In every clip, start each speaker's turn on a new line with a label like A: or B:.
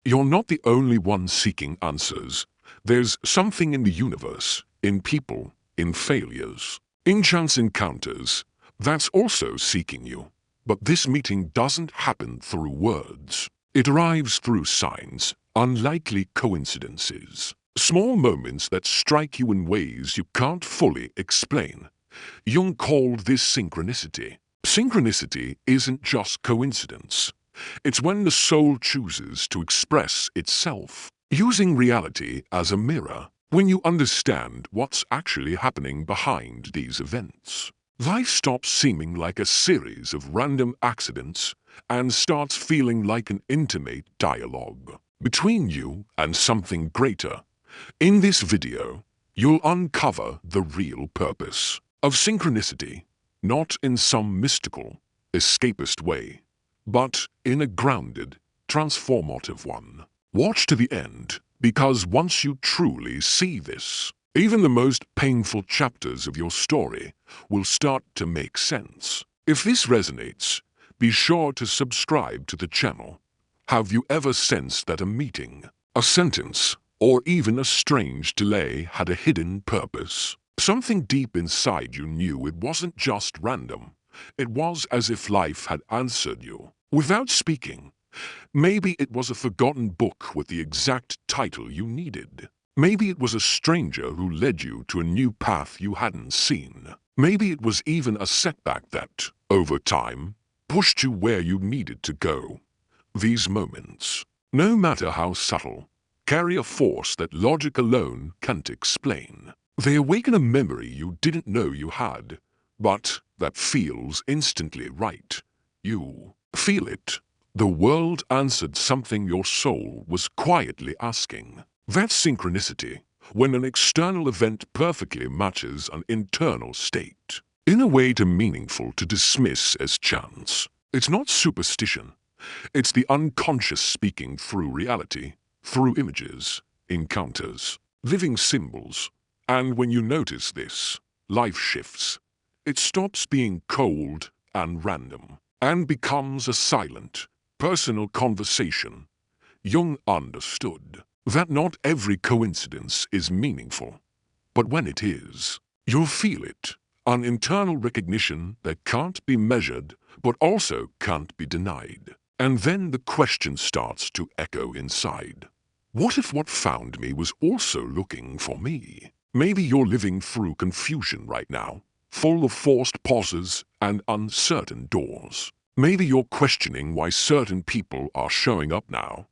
A: You're not the only one seeking answers. There's something in the universe, in people, in failures, in chance encounters, that's also seeking you. But this meeting doesn't happen through words. It arrives through signs, unlikely coincidences, small moments that strike you in ways you can't fully explain. Jung called this synchronicity. Synchronicity isn't just coincidence. It's when the soul chooses to express itself, using reality as a mirror. When you understand what's actually happening behind these events, life stops seeming like a series of random accidents and starts feeling like an intimate dialogue between you and something greater. In this video, you'll uncover the real purpose of synchronicity, not in some mystical, escapist way, but in a grounded, transformative one. Watch to the end, because once you truly see this, even the most painful chapters of your story will start to make sense. If this resonates, be sure to subscribe to the channel. Have you ever sensed that a meeting, a sentence, or even a strange delay had a hidden purpose? Something deep inside you knew it wasn't just random. It was as if life had answered you without speaking. Maybe it was a forgotten book with the exact title you needed. Maybe it was a stranger who led you to a new path you hadn't seen. Maybe it was even a setback that, over time, pushed you where you needed to go. These moments, no matter how subtle, carry a force that logic alone can't explain. They awaken a memory you didn't know you had, but that feels instantly right. You feel it. The world answered something your soul was quietly asking. That's synchronicity, when an external event perfectly matches an internal state, in a way too meaningful to dismiss as chance. It's not superstition. It's the unconscious speaking through reality, through images, encounters, living symbols. And when you notice this, life shifts. It stops being cold and random, and becomes a silent, personal conversation. Jung understood that not every coincidence is meaningful, but when it is, you'll feel it, an internal recognition that can't be measured but also can't be denied. And then the question starts to echo inside. What if what found me was also looking for me? Maybe you're living through confusion right now, full of forced pauses and uncertain doors. Maybe you're questioning why certain people are showing up now.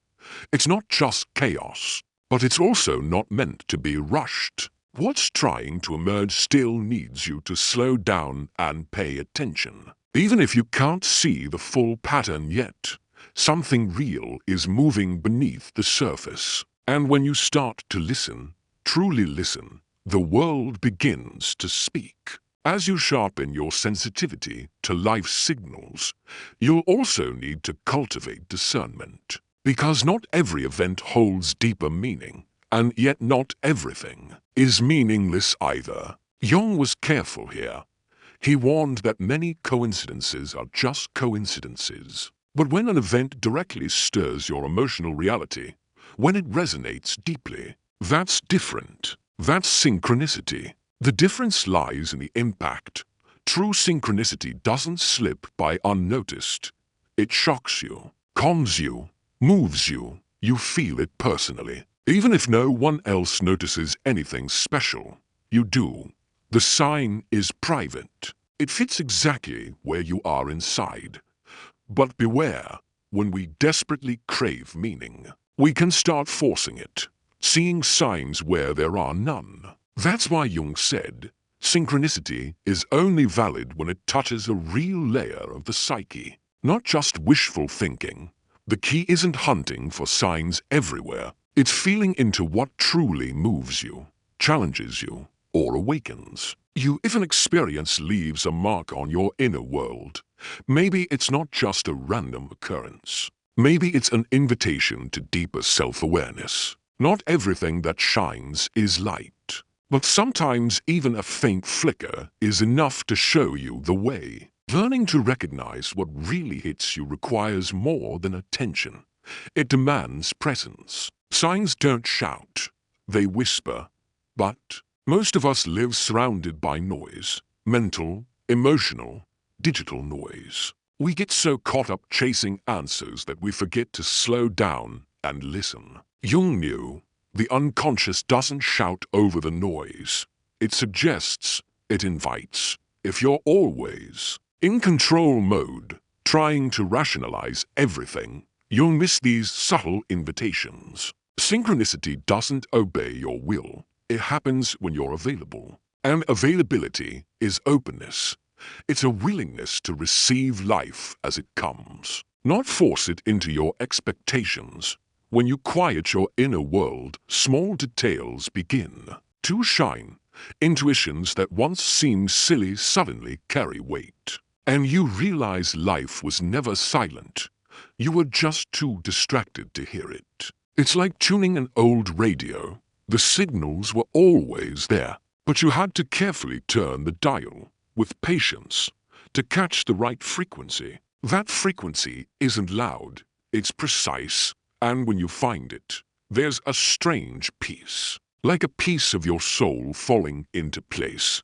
A: It's not just chaos, but it's also not meant to be rushed. What's trying to emerge still needs you to slow down and pay attention. Even if you can't see the full pattern yet, something real is moving beneath the surface. And when you start to listen, truly listen, the world begins to speak. As you sharpen your sensitivity to life's signals, you'll also need to cultivate discernment. Because not every event holds deeper meaning, and yet not everything is meaningless either. Jung was careful here. He warned that many coincidences are just coincidences. But when an event directly stirs your emotional reality, when it resonates deeply, that's different. That's synchronicity. The difference lies in the impact. True synchronicity doesn't slip by unnoticed. It shocks you, calms you, moves you. You feel it personally. Even if no one else notices anything special, you do. The sign is private. It fits exactly where you are inside. But beware, when we desperately crave meaning, we can start forcing it, seeing signs where there are none. That's why Jung said, synchronicity is only valid when it touches a real layer of the psyche, not just wishful thinking. The key isn't hunting for signs everywhere. It's feeling into what truly moves you, challenges you, or awakens you. If an experience leaves a mark on your inner world, maybe it's not just a random occurrence. Maybe it's an invitation to deeper self-awareness. Not everything that shines is light. But sometimes even a faint flicker is enough to show you the way. Learning to recognize what really hits you requires more than attention. It demands presence. Signs don't shout, they whisper. But most of us live surrounded by noise. Mental, emotional, digital noise. We get so caught up chasing answers that we forget to slow down and listen. Jung knew the unconscious doesn't shout over the noise. It suggests, it invites. If you're always in control mode, trying to rationalize everything, you'll miss these subtle invitations. Synchronicity doesn't obey your will. It happens when you're available. And availability is openness. It's a willingness to receive life as it comes, not force it into your expectations. When you quiet your inner world, small details begin to shine. Intuitions that once seemed silly suddenly carry weight. And you realize life was never silent. You were just too distracted to hear it. It's like tuning an old radio. The signals were always there, but you had to carefully turn the dial, with patience, to catch the right frequency. That frequency isn't loud, it's precise, and when you find it, there's a strange peace, like a piece of your soul falling into place.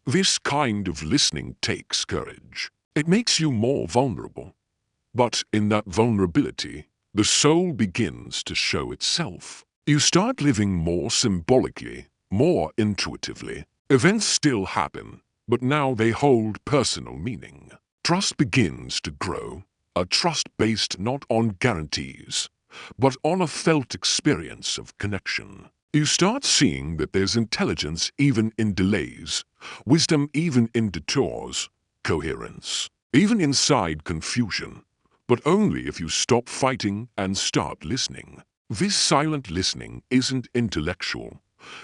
A: This kind of listening takes courage. It makes you more vulnerable. But in that vulnerability, the soul begins to show itself. You start living more symbolically, more intuitively. Events still happen, but now they hold personal meaning. Trust begins to grow, a trust based not on guarantees, but on a felt experience of connection. You start seeing that there's intelligence even in delays, wisdom even in detours, coherence, even inside confusion, but only if you stop fighting and start listening. This silent listening isn't intellectual.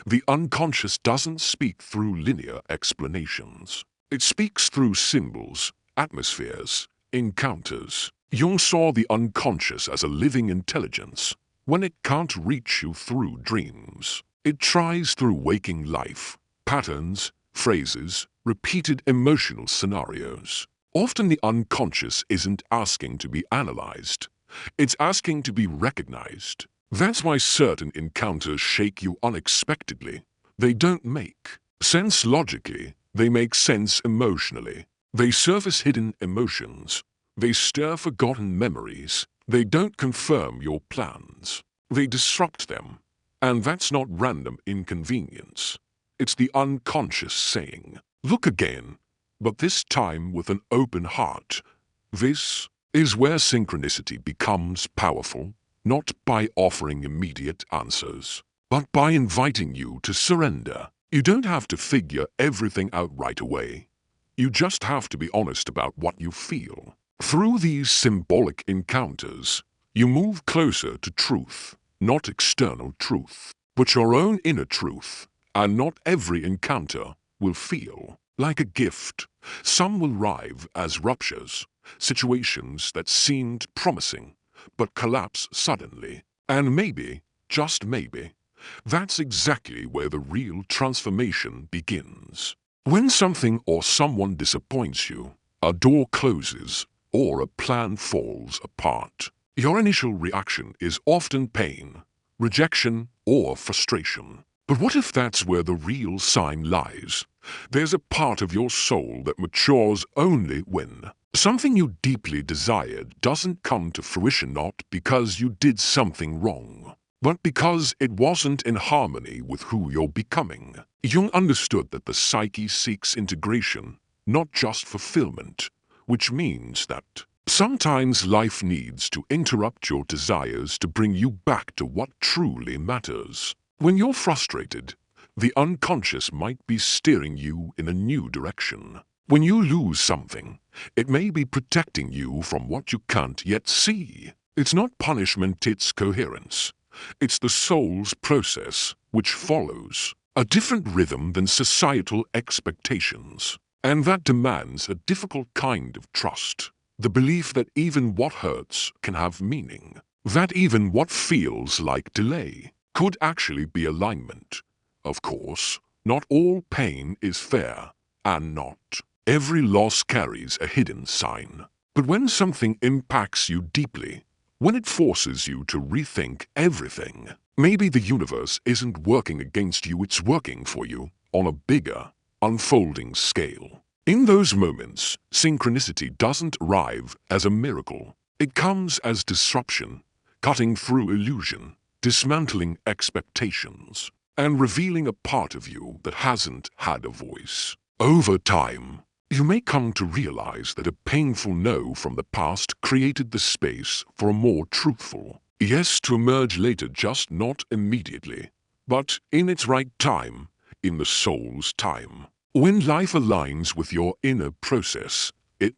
A: The unconscious doesn't speak through linear explanations. It speaks through symbols, atmospheres, encounters. Jung saw the unconscious as a living intelligence. When it can't reach you through dreams, it tries through waking life, patterns, phrases, repeated emotional scenarios. Often the unconscious isn't asking to be analyzed. It's asking to be recognized. That's why certain encounters shake you unexpectedly. They don't make sense logically. They make sense emotionally. They surface hidden emotions. They stir forgotten memories. They don't confirm your plans. They disrupt them. And that's not random inconvenience. It's the unconscious saying, "Look again," but this time with an open heart. This is where synchronicity becomes powerful, not by offering immediate answers, but by inviting you to surrender. You don't have to figure everything out right away. You just have to be honest about what you feel. Through these symbolic encounters, you move closer to truth, not external truth, but your own inner truth. And not every encounter will feel like a gift. Some will arrive as ruptures, situations that seemed promising, but collapse suddenly. And maybe, just maybe, that's exactly where the real transformation begins. When something or someone disappoints you, a door closes, or a plan falls apart, your initial reaction is often pain, rejection, or frustration. But what if that's where the real sign lies? There's a part of your soul that matures only when something you deeply desired doesn't come to fruition, not because you did something wrong, but because it wasn't in harmony with who you're becoming. Jung understood that the psyche seeks integration, not just fulfillment, which means that sometimes life needs to interrupt your desires to bring you back to what truly matters. When you're frustrated, the unconscious might be steering you in a new direction. When you lose something, it may be protecting you from what you can't yet see. It's not punishment, it's coherence. It's the soul's process, which follows a different rhythm than societal expectations. And that demands a difficult kind of trust. The belief that even what hurts can have meaning. That even what feels like delay could actually be alignment. Of course, not all pain is fair, and not every loss carries a hidden sign. But when something impacts you deeply, when it forces you to rethink everything. Maybe the universe isn't working against you, it's working for you on a bigger, unfolding scale. In those moments, synchronicity doesn't arrive as a miracle. It comes as disruption, cutting through illusion, dismantling expectations, and revealing a part of you that hasn't had a voice. Over time, you may come to realize that a painful no from the past created the space for a more truthful yes to emerge later, just not immediately, but in its right time, in the soul's time. When life aligns with your inner process, it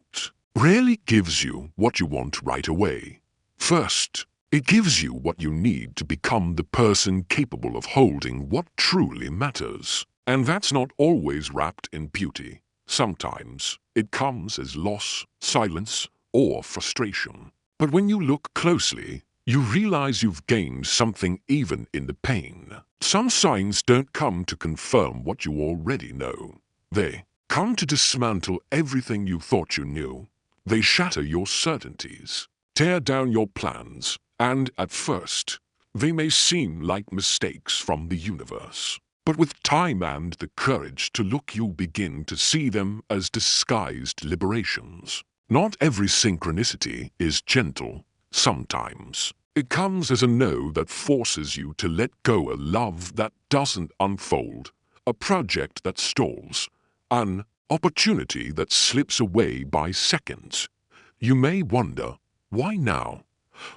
A: rarely gives you what you want right away. First, it gives you what you need to become the person capable of holding what truly matters. And that's not always wrapped in beauty. Sometimes it comes as loss, silence, or frustration. But when you look closely, you realize you've gained something even in the pain. Some signs don't come to confirm what you already know. They come to dismantle everything you thought you knew. They shatter your certainties, tear down your plans, and at first, they may seem like mistakes from the universe. But with time and the courage to look, you begin to see them as disguised liberations. Not every synchronicity is gentle. Sometimes it comes as a no that forces you to let go a love that doesn't unfold, a project that stalls, an opportunity that slips away by seconds. You may wonder, why now?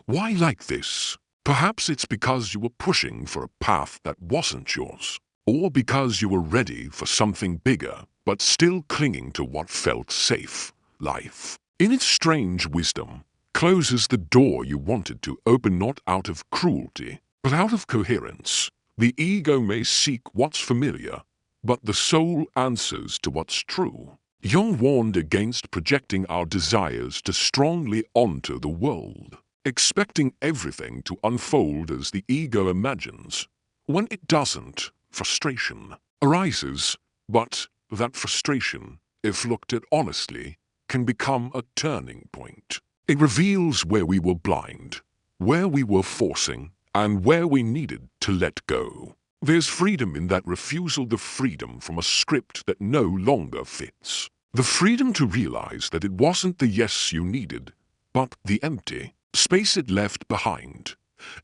A: Why like this? Perhaps it's because you were pushing for a path that wasn't yours, or because you were ready for something bigger, but still clinging to what felt safe. Life, in its strange wisdom, closes the door you wanted to open, not out of cruelty, but out of coherence. The ego may seek what's familiar, but the soul answers to what's true. Jung warned against projecting our desires too strongly onto the world, expecting everything to unfold as the ego imagines. When it doesn't, frustration arises, but that frustration, if looked at honestly, can become a turning point. It reveals where we were blind, where we were forcing, and where we needed to let go. There's freedom in that refusal, the freedom from a script that no longer fits. The freedom to realize that it wasn't the yes you needed, but the empty space it left behind.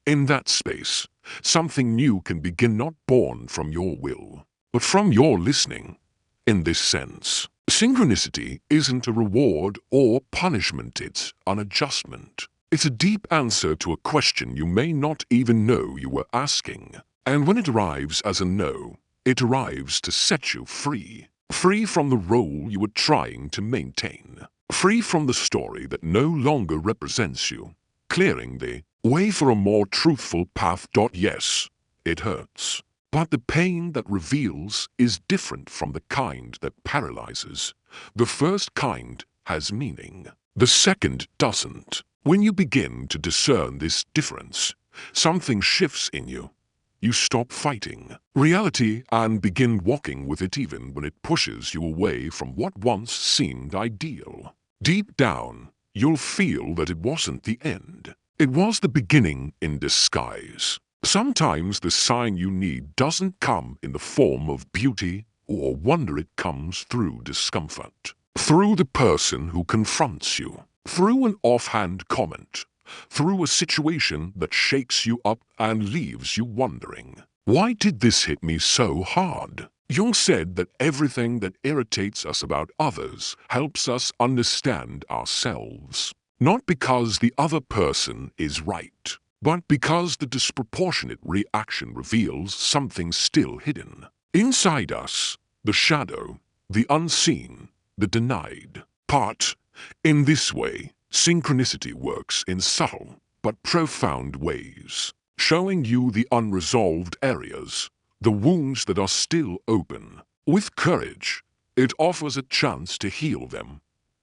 A: In that space, something new can begin, not born from your will, but from your listening. In this sense, synchronicity isn't a reward or punishment, it's an adjustment. It's a deep answer to a question you may not even know you were asking. And when it arrives as a no, it arrives to set you free. Free from the role you were trying to maintain. Free from the story that no longer represents you. Clearing the way for a more truthful path. Yes, it hurts. But the pain that reveals is different from the kind that paralyzes. The first kind has meaning. The second doesn't. When you begin to discern this difference, something shifts in you. You stop fighting reality and begin walking with it, even when it pushes you away from what once seemed ideal. Deep down, you'll feel that it wasn't the end. It was the beginning in disguise. Sometimes the sign you need doesn't come in the form of beauty or wonder, it comes through discomfort. Through the person who confronts you. Through an offhand comment. Through a situation that shakes you up and leaves you wondering, why did this hit me so hard? Jung said that everything that irritates us about others helps us understand ourselves. Not because the other person is right, but because the disproportionate reaction reveals something still hidden. Inside us, the shadow, the unseen, the denied part. In this way, synchronicity works in subtle but profound ways, showing you the unresolved areas, the wounds that are still open. With courage, it offers a chance to heal them.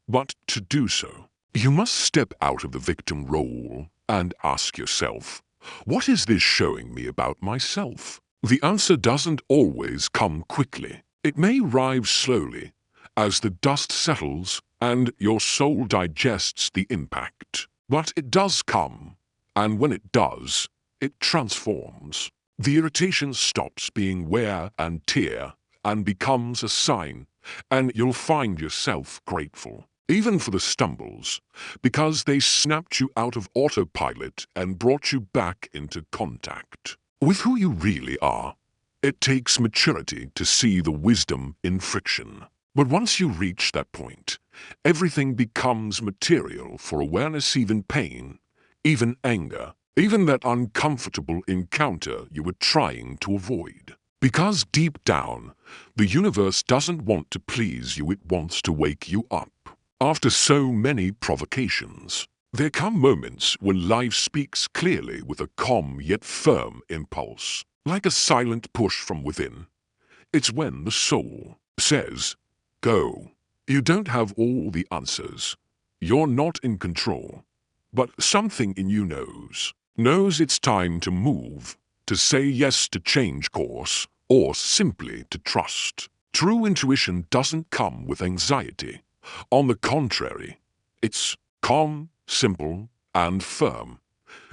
A: But to do so, you must step out of the victim role and ask yourself, what is this showing me about myself? The answer doesn't always come quickly. It may arrive slowly, as the dust settles and your soul digests the impact. But it does come, And when it does, it transforms. The irritation stops being wear and tear and becomes a sign, and you'll find yourself grateful, even for the stumbles, because they snapped you out of autopilot and brought you back into contact with who you really are. It takes maturity to see the wisdom in friction. But once you reach that point, everything becomes material for awareness, even pain, even anger, even that uncomfortable encounter you were trying to avoid. Because deep down, the universe doesn't want to please you, it wants to wake you up. After so many provocations, there come moments when life speaks clearly with a calm yet firm impulse, like a silent push from within. It's when the soul says, "Go." You don't have all the answers. You're not in control. But something in you knows it's time to move, to say yes, to change course, or simply to trust. True intuition doesn't come with anxiety. On the contrary, it's calm, simple, and firm.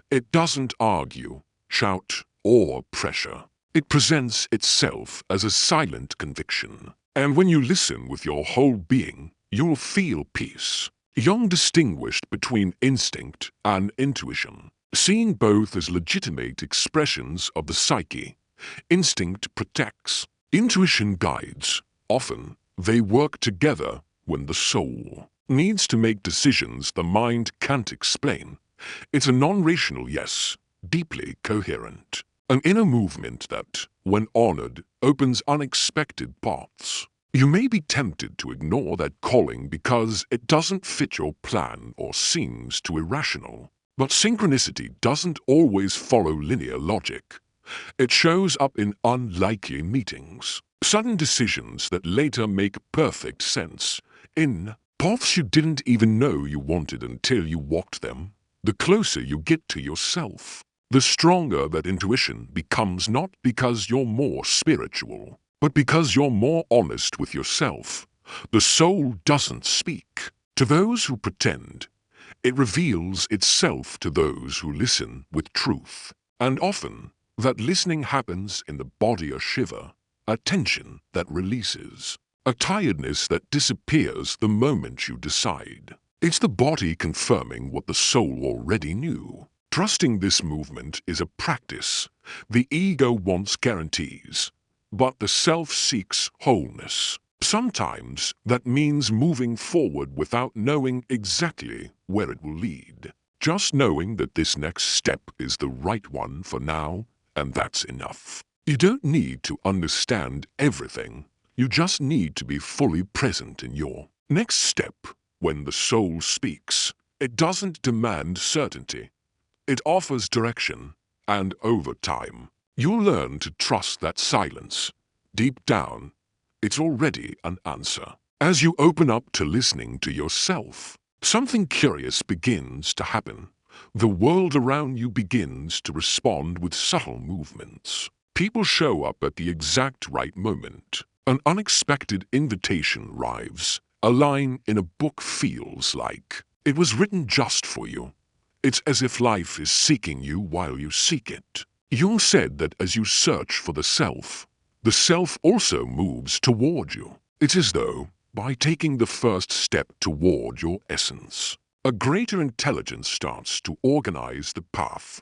A: It doesn't argue, shout, or pressure. It presents itself as a silent conviction. And when you listen with your whole being, you'll feel peace. Jung distinguished between instinct and intuition, seeing both as legitimate expressions of the psyche. Instinct protects, intuition guides. Often, they work together when the soul needs to make decisions the mind can't explain. It's a non-rational yes, deeply coherent. An inner movement that, when honored, opens unexpected paths. You may be tempted to ignore that calling because it doesn't fit your plan or seems too irrational. But synchronicity doesn't always follow linear logic. It shows up in unlikely meetings, sudden decisions that later make perfect sense, in paths you didn't even know you wanted until you walked them. The closer you get to yourself, the stronger that intuition becomes, not because you're more spiritual, but because you're more honest with yourself. The soul doesn't speak to those who pretend. It reveals itself to those who listen with truth. And often, that listening happens in the body, a shiver, a tension that releases, a tiredness that disappears the moment you decide. It's the body confirming what the soul already knew. Trusting this movement is a practice. The ego wants guarantees, but the self seeks wholeness. Sometimes that means moving forward without knowing exactly where it will lead. Just knowing that this next step is the right one for now, and that's enough. You don't need to understand everything. You just need to be fully present in your next step. When the soul speaks, it doesn't demand certainty. It offers direction, and over time, you'll learn to trust that silence. Deep down, it's already an answer. As you open up to listening to yourself, something curious begins to happen. The world around you begins to respond with subtle movements. People show up at the exact right moment. An unexpected invitation arrives. A line in a book feels like it was written just for you. It's as if life is seeking you while you seek it. Jung said that as you search for the self also moves toward you. It's as though, by taking the first step toward your essence, a greater intelligence starts to organize the path.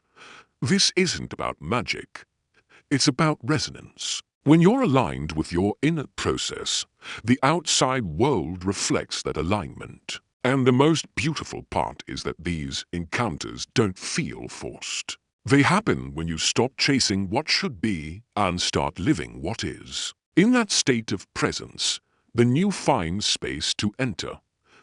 A: This isn't about magic. It's about resonance. When you're aligned with your inner process, the outside world reflects that alignment. And the most beautiful part is that these encounters don't feel forced. They happen when you stop chasing what should be and start living what is. In that state of presence, the new finds space to enter.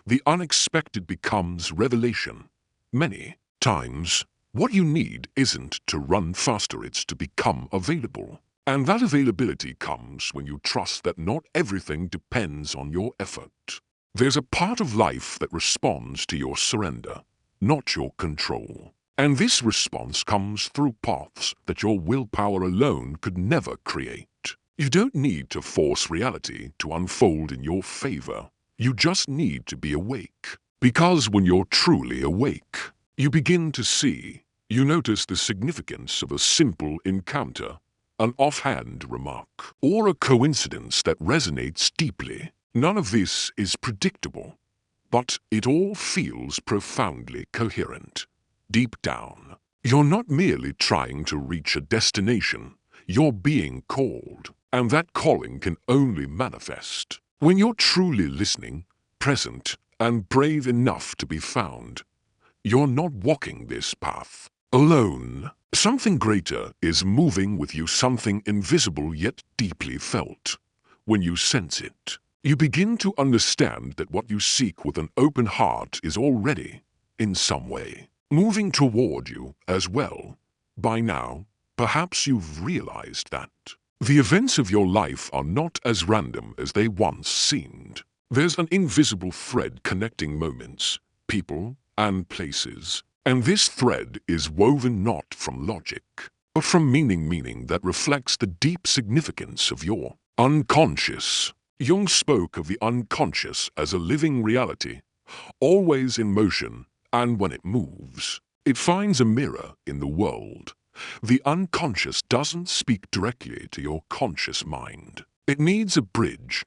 A: The unexpected becomes revelation. Many times, what you need isn't to run faster, it's to become available. And that availability comes when you trust that not everything depends on your effort. There's a part of life that responds to your surrender, not your control. And this response comes through paths that your willpower alone could never create. You don't need to force reality to unfold in your favor. You just need to be awake. Because when you're truly awake, you begin to see You notice the significance of a simple encounter, an offhand remark, or a coincidence that resonates deeply. None of this is predictable, but it all feels profoundly coherent. Deep down, you're not merely trying to reach a destination, you're being called, and that calling can only manifest when you're truly listening, present, and brave enough to be found. You're not walking this path alone. Something greater is moving with you, something invisible yet deeply felt. When you sense it, you begin to understand that what you seek with an open heart is already, in some way, moving toward you as well. By now, perhaps you've realized that the events of your life are not as random as they once seemed. There's an invisible thread connecting moments, people, and places. And this thread is woven not from logic, but from meaning that reflects the deep significance of your unconscious. Jung spoke of the unconscious as a living reality, always in motion, and when it moves, it finds a mirror in the world. The unconscious doesn't speak directly to your conscious mind. It needs a bridge.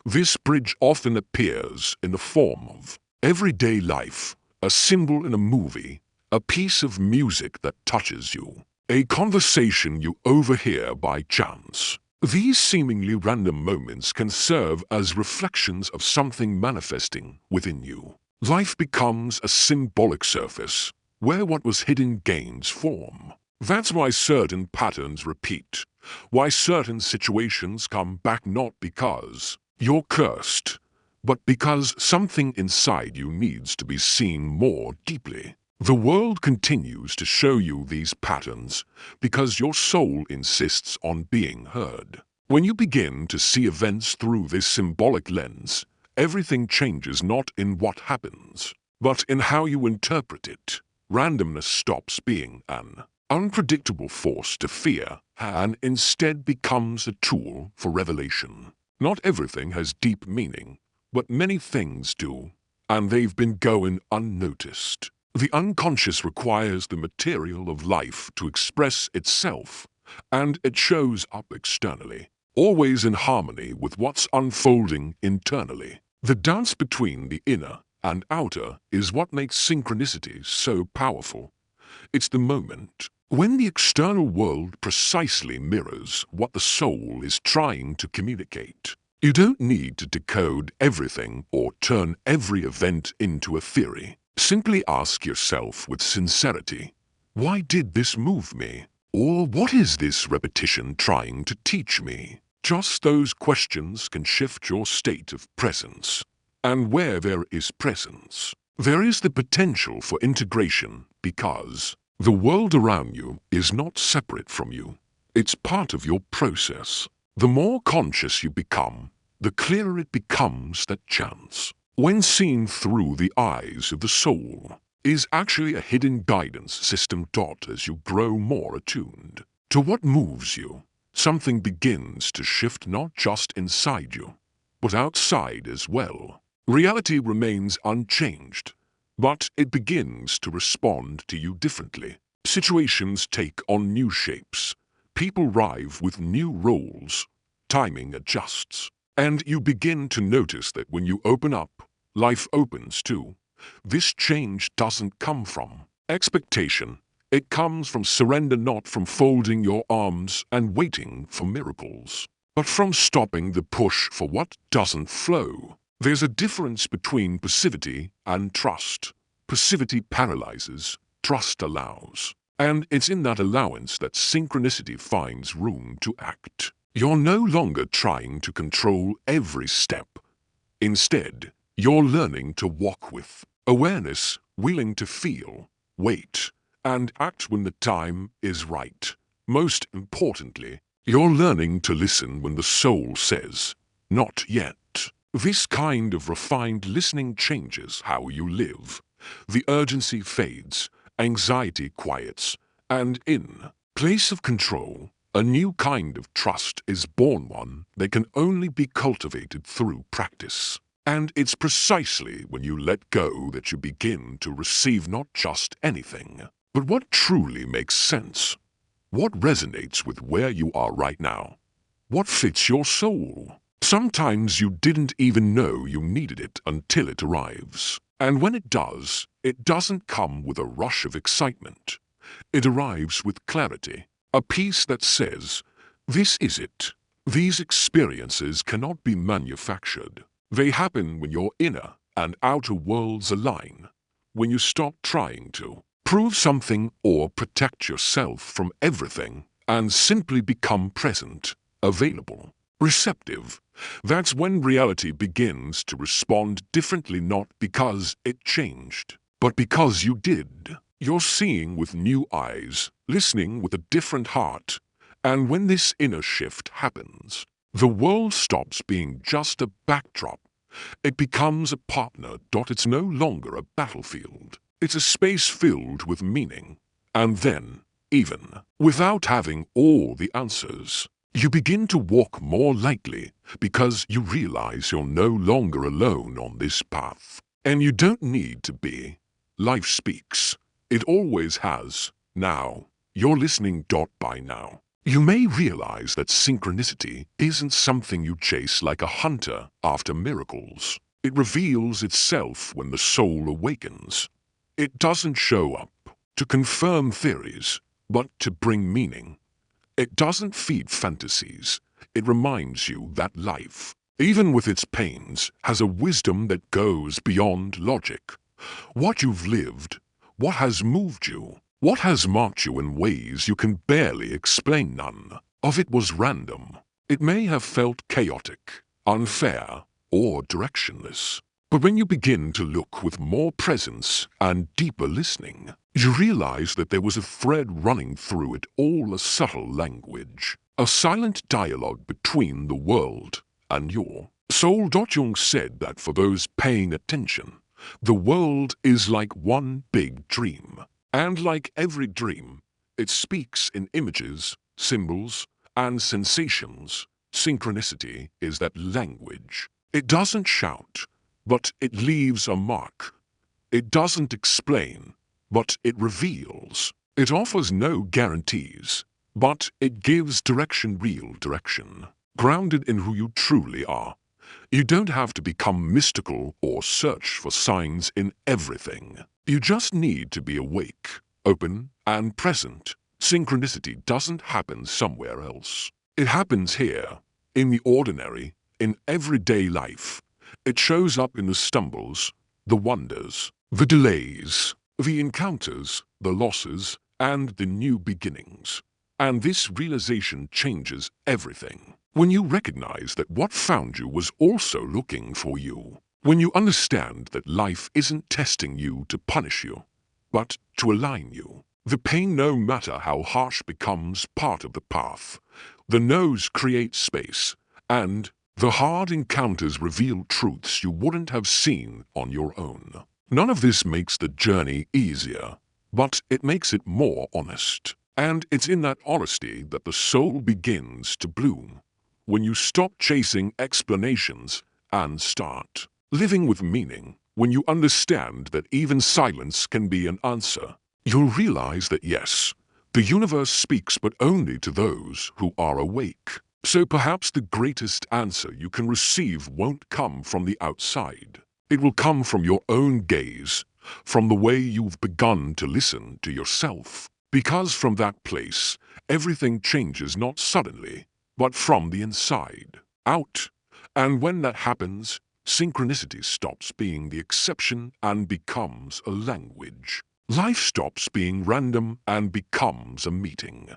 A: This bridge often appears in the form of everyday life, a symbol in a movie, a piece of music that touches you, a conversation you overhear by chance. These seemingly random moments can serve as reflections of something manifesting within you. Life becomes a symbolic surface where what was hidden gains form. That's why certain patterns repeat, why certain situations come back, not because you're cursed, but because something inside you needs to be seen more deeply. The world continues to show you these patterns because your soul insists on being heard. When you begin to see events through this symbolic lens, everything changes, not in what happens, but in how you interpret it. Randomness stops being an unpredictable force to fear and instead becomes a tool for revelation. Not everything has deep meaning, but many things do, and they've been going unnoticed. The unconscious requires the material of life to express itself, and it shows up externally, always in harmony with what's unfolding internally. The dance between the inner and outer is what makes synchronicity so powerful. It's the moment when the external world precisely mirrors what the soul is trying to communicate. You don't need to decode everything or turn every event into a theory. Simply ask yourself with sincerity, why did this move me? Or what is this repetition trying to teach me? Just those questions can shift your state of presence. And where there is presence, there is the potential for integration, because the world around you is not separate from you. It's part of your process. The more conscious you become, the clearer it becomes that chance, when seen through the eyes of the soul, is actually a hidden guidance system. As you grow more attuned to what moves you, something begins to shift, not just inside you, but outside as well. Reality remains unchanged, but it begins to respond to you differently. Situations take on new shapes. People arrive with new roles. Timing adjusts. And you begin to notice that when you open up, life opens too. This change doesn't come from expectation. It comes from surrender, not from folding your arms and waiting for miracles, but from stopping the push for what doesn't flow. There's a difference between passivity and trust. Passivity paralyzes, trust allows. And it's in that allowance that synchronicity finds room to act. You're no longer trying to control every step. Instead, you're learning to walk with awareness, willing to feel, wait, and act when the time is right. Most importantly, you're learning to listen when the soul says, "Not yet." This kind of refined listening changes how you live. The urgency fades, anxiety quiets, and in place of control, a new kind of trust is born, one that can only be cultivated through practice. And it's precisely when you let go that you begin to receive not just anything, But what truly makes sense? What resonates with where you are right now? What fits your soul? Sometimes you didn't even know you needed it until it arrives. And when it does, it doesn't come with a rush of excitement. It arrives with clarity, a peace that says, "This is it." These experiences cannot be manufactured. They happen when your inner and outer worlds align, when you stop trying to prove something or protect yourself from everything and simply become present, available, receptive. That's when reality begins to respond differently, not because it changed, but because you did. You're seeing with new eyes, listening with a different heart, and when this inner shift happens, the world stops being just a backdrop. It becomes a partner. It's no longer a battlefield. It's a space filled with meaning. And then, even without having all the answers, you begin to walk more lightly because you realize you're no longer alone on this path. And you don't need to be. Life speaks. It always has. Now, you're listening. By now, you may realize that synchronicity isn't something you chase like a hunter after miracles. It reveals itself when the soul awakens. It doesn't show up to confirm theories, but to bring meaning. It doesn't feed fantasies. It reminds you that life, even with its pains, has a wisdom that goes beyond logic. What you've lived, what has moved you, what has marked you in ways you can barely explain, none of it was random. It may have felt chaotic, unfair, or directionless. But when you begin to look with more presence and deeper listening, you realize that there was a thread running through it all, a subtle language, a silent dialogue between the world and your soul. Jung said that for those paying attention, the world is like one big dream. And like every dream, it speaks in images, symbols, and sensations. Synchronicity is that language. It doesn't shout, but it leaves a mark. It doesn't explain, but it reveals. It offers no guarantees, but it gives direction, real direction, grounded in who you truly are. You don't have to become mystical or search for signs in everything. You just need to be awake, open, and present. Synchronicity doesn't happen somewhere else. It happens here, in the ordinary, in everyday life. It shows up in the stumbles, the wonders, the delays, the encounters, the losses, and the new beginnings. And this realization changes everything. When you recognize that what found you was also looking for you. When you understand that life isn't testing you to punish you, but to align you. The pain, no matter how harsh, becomes part of the path. The no's create space, and the hard encounters reveal truths you wouldn't have seen on your own. None of this makes the journey easier, but it makes it more honest. And it's in that honesty that the soul begins to bloom. When you stop chasing explanations and start living with meaning, when you understand that even silence can be an answer, you'll realize that yes, the universe speaks, but only to those who are awake. So perhaps the greatest answer you can receive won't come from the outside. It will come from your own gaze, from the way you've begun to listen to yourself. Because from that place, everything changes, not suddenly, but from the inside out. And when that happens, synchronicity stops being the exception and becomes a language. Life stops being random and becomes a meeting.